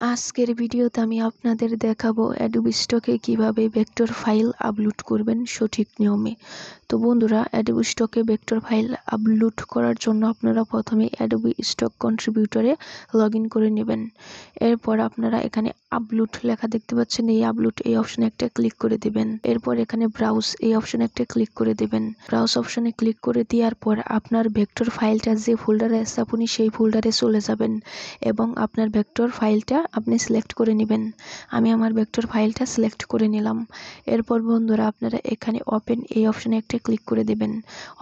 আজকের ভিডিওতে আমি আপনাদের দেখাবো অ্যাডোবি স্টকে কিভাবে ভেক্টর ফাইল আপলোড করবেন সঠিক নিয়মে। তো বন্ধুরা, অ্যাডোবি স্টকে ভেক্টর ফাইল আপলোড করার জন্য আপনারা প্রথমে অ্যাডোবি স্টক কন্ট্রিবিউটরে লগ ইন করে নেবেন। এরপর আপনারা এখানে আপলোড লেখা দেখতে পাচ্ছেন, এই আপলোড এই অপশনে একটা ক্লিক করে দিবেন। এরপর এখানে ব্রাউজ এই অপশনে একটা ক্লিক করে দিবেন। ব্রাউজ অপশনে ক্লিক করে দেওয়ার পর আপনার ভেক্টর ফাইলটা যে ফোল্ডারে আছে আপনি সেই ফোল্ডারে চলে যাবেন এবং আপনার ভেক্টর ফাইলটা আপনি সিলেক্ট করে নেবেন। আমি আমার ভেক্টর ফাইলটা সিলেক্ট করে নিলাম। এরপর বন্ধুরা, আপনারা এখানে ওপেন এই অপশনে একটা ক্লিক করে দেবেন।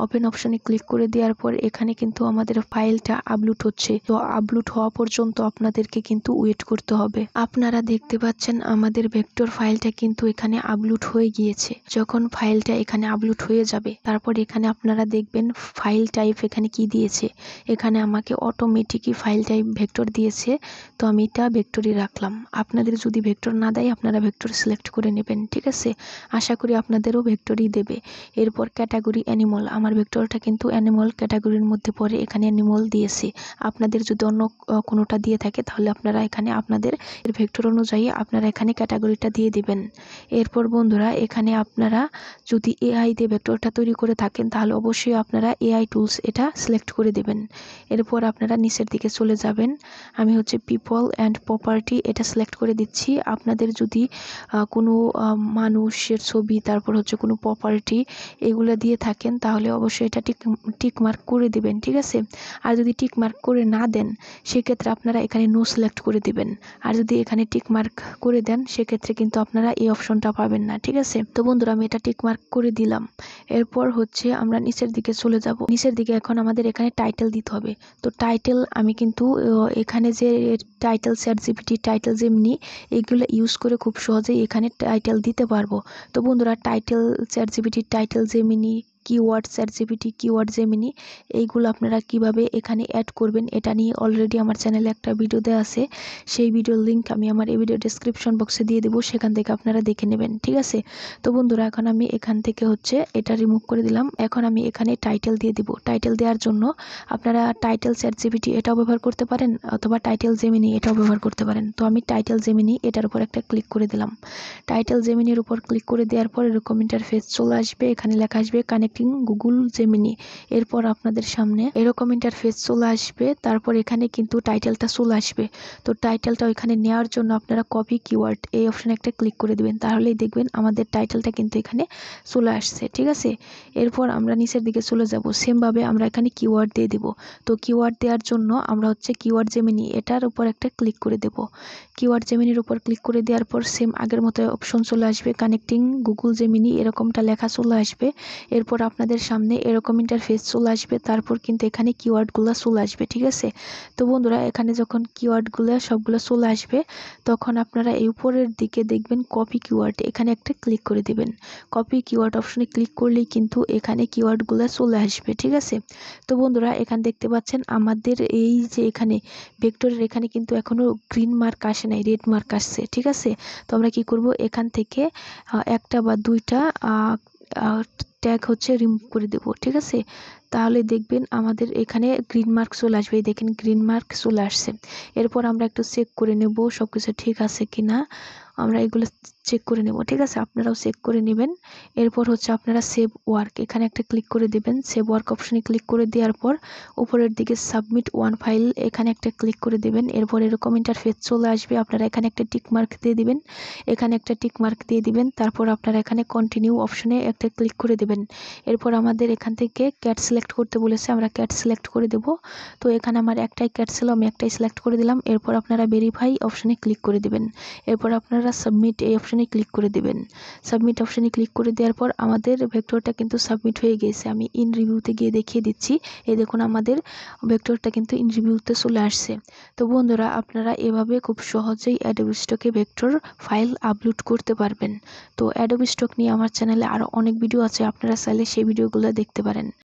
ওপেন অপশনে ক্লিক করে দেওয়ার পর এখানে কিন্তু আমাদের ফাইলটা আপলোড হচ্ছে। তো আপলোড হওয়া পর্যন্ত আপনাদেরকে কিন্তু ওয়েট করতে হবে। আপনারা দেখতে পাচ্ছেন আমাদের ভেক্টর ফাইলটা কিন্তু এখানে আপলোড হয়ে গিয়েছে। যখন ফাইলটা এখানে আপলোড হয়ে যাবে, তারপর এখানে আপনারা দেখবেন ফাইল টাইপ এখানে কি দিয়েছে। এখানে আমাকে অটোমেটিকই ফাইল টাইপ ভেক্টর দিয়েছে, তো আমি এটা ভেক্টরই রাখলাম। আপনাদের যদি ভেক্টর না দেয় আপনারা ভেক্টর সিলেক্ট করে নেবেন, ঠিক আছে। আশা করি আপনাদেরও ভেক্টরই দেবে। এরপর ক্যাটাগরি অ্যানিমাল, আমার ভেক্টরটা কিন্তু অ্যানিমাল ক্যাটাগরির মধ্যে পড়ে, এখানে অ্যানিমাল দিয়েছে। আপনাদের যদি অন্য কোনোটা দিয়ে থাকে তাহলে আপনারা এখানে আপনাদের ভেক্টর অনুযায়ী আপনারা এখানে ক্যাটাগরিটা দিয়ে দিবেন। এরপর বন্ধুরা, এখানে আপনারা যদি এআই দিয়ে ভেক্টরটা তৈরি করে থাকেন তাহলে অবশ্যই আপনারা এআই টুলস এটা সিলেক্ট করে দেবেন। এরপর আপনারা নিচের দিকে চলে যাবেন। আমি হচ্ছে পিপল অ্যান্ড প্রপার্টি এটা সিলেক্ট করে দিচ্ছি। আপনাদের যদি কোনো মানুষের ছবি, তারপর হচ্ছে কোনো প্রপার্টি এগুলো দিয়ে থাকেন তাহলে অবশ্যই এটা টিক মার্ক করে দিবেন, ঠিক আছে। আর যদি টিক মার্ক করে না দেন সেক্ষেত্রে আপনারা এখানে নো সিলেক্ট করে দিবেন। আর যদি এখানে টিক মার্ক করে দেন সেক্ষেত্রে কিন্তু আপনারা এই অপশনটা পাবেন না, ঠিক আছে। তো বন্ধুরা, আমি এটা টিক মার্ক করে দিলাম। এরপর হচ্ছে আমরা নিচের দিকে চলে যাব। নিচের দিকে এখন আমাদের এখানে টাইটেল দিতে হবে। তো টাইটেল আমি কিন্তু এখানে যে টাইটেল চ্যাটজিপিটি টাইটেল জেমিনি এইগুলো ইউজ করে খুব সহজেই এখানে টাইটেল দিতে পারবো। তো বন্ধুরা, title ChatGPT title Gemini, keyword ChatGPT keyword Gemini, এইগুলো আপনারা কিভাবে এখানে অ্যাড করবেন এটা নিয়ে অলরেডি আমার চ্যানেলে একটা ভিডিও দেওয়া আছে। সেই ভিডিওর লিঙ্ক আমি আমার এই ভিডিও ডেসক্রিপশন বক্সে দিয়ে দেবো, সেখান থেকে আপনারা দেখে নেবেন, ঠিক আছে। তো বন্ধুরা, এখন আমি এখান থেকে হচ্ছে এটা রিমুভ করে দিলাম। এখন আমি এখানে টাইটেল দিয়ে দিব। টাইটেল দেওয়ার জন্য আপনারা টাইটেল চ্যাটজিপিটি এটাও ব্যবহার করতে পারেন অথবা টাইটেল জেমিনি এটাও ব্যবহার করতে পারেন। তো আমি টাইটেল জেমিনি এটার উপর একটা ক্লিক করে দিলাম। টাইটেল জেমিনির উপর ক্লিক করে দেওয়ার পর এরকম ইন্টারফেস চলে আসবে। এখানে লেখা আসবে কানেক্টিং গুগল জেমিনি। এরপর আপনাদের সামনে এরকম ইন্টারফেস চলে আসবে। তারপর এখানে কিন্তু টাইটেলটা চলে আসবে। তো টাইটেলটা ওইখানে নেওয়ার জন্য আপনারা কপি কিওয়ার্ড এই অপশনে একটা ক্লিক করে দিবেন, তাহলেই দেখবেন আমাদের টাইটেলটা কিন্তু এখানে চলে আসছে, ঠিক আছে। এরপর আমরা নিচের দিকে চলে যাব। সেমভাবে আমরা এখানে কিওয়ার্ড দিয়ে দিব। তো কিওয়ার্ড দেওয়ার জন্য আমরা হচ্ছে কিওয়ার্ড জেমিনি এটার উপর একটা ক্লিক করে দেব। কিওয়ার্ড জেমিনির উপর ক্লিক করে দেওয়ার পর সেম আগের মতো অপশন চলে আসবে, কানেক্টিং গুগল জেমিনি এরকমটা লেখা চলে আসবে। এরপর আপনাদের সামনে এরকম ইন্টারফেস চলে আসবে। তারপর কিন্তু এখানে কিওয়ার্ডগুলো চলে আসবে, ঠিক আছে। তো বন্ধুরা, এখানে যখন কিওয়ার্ডগুলো সবগুলো চলে আসবে তখন আপনারা এই উপরের দিকে দেখবেন কপি কিওয়ার্ড, এখানে একটা ক্লিক করে দিবেন। কপি কিওয়ার্ড অপশনে ক্লিক করলেই কিন্তু এখানে কিওয়ার্ডগুলো চলে আসবে, ঠিক আছে। তো বন্ধুরা, এখানে দেখতে পাচ্ছেন আমাদের এই যে এখানে ভেক্টরের এখানে কিন্তু এখনো গ্রিন মার্ক আসে নাই, রেড মার্ক আসছে, ঠিক আছে। তো আমরা কি করব, এখান থেকে একটা বা দুইটা ট্যাগ হচ্ছে রিমুভ করে দেব, ঠিক আছে। তাহলে দেখবেন আমাদের এখানে গ্রিন মার্ক চলে আসবে। দেখেন গ্রিন মার্ক চলে আসছে। এরপর আমরা একটু চেক করে নেব সবকিছু ঠিক আছে কিনা। আমরা এগুলো চেক করে নেব, ঠিক আছে। আপনারাও চেক করে নেবেন। এরপর হচ্ছে আপনারা সেভ ওয়ার্ক এখানে একটা ক্লিক করে দেবেন। সেভ ওয়ার্ক অপশনে ক্লিক করে দেওয়ার পর উপরের দিকে সাবমিট ওয়ান ফাইল এখানে একটা ক্লিক করে দেবেন। এরপর এরকম ইন্টারফেস চলে আসবে। আপনারা এখানে একটা টিক মার্ক দিয়ে দিবেন, এখানে একটা টিক মার্ক দিয়ে দিবেন। তারপর আপনারা এখানে কন্টিনিউ অপশনে একটা ক্লিক করে দেবেন। এরপর আমাদের এখান থেকে ক্যাট সিলেক্ট করতে বলেছে, আমরা ক্যাট সিলেক্ট করে দেব। তো এখানে আমার একটাই ক্যাট ছিল, আমি একটাই সিলেক্ট করে দিলাম। এরপর আপনারা ভেরিফাই অপশনে ক্লিক করে দিবেন। এরপর আপনারা সাবমিট এই অপশনে ক্লিক করে দিবেন। সাবমিট অপশনে ক্লিক করে দেওয়ার পর আমাদের ভেক্টরটা কিন্তু সাবমিট হয়ে গেছে। আমি ইন রিভিউতে গিয়ে দেখিয়ে দিচ্ছি। এই দেখুন আমাদের ভেক্টরটা কিন্তু ইন রিভিউতে চলে আসছে। তো বন্ধুরা, আপনারা এভাবে খুব সহজেই অ্যাডোবি স্টকে ভেক্টর ফাইল আপলোড করতে পারবেন। তো অ্যাডোবি স্টক নিয়ে আমার চ্যানেলে আরও অনেক ভিডিও আছে, আপনারা চাইলে সেই ভিডিওগুলো দেখতে পারেন।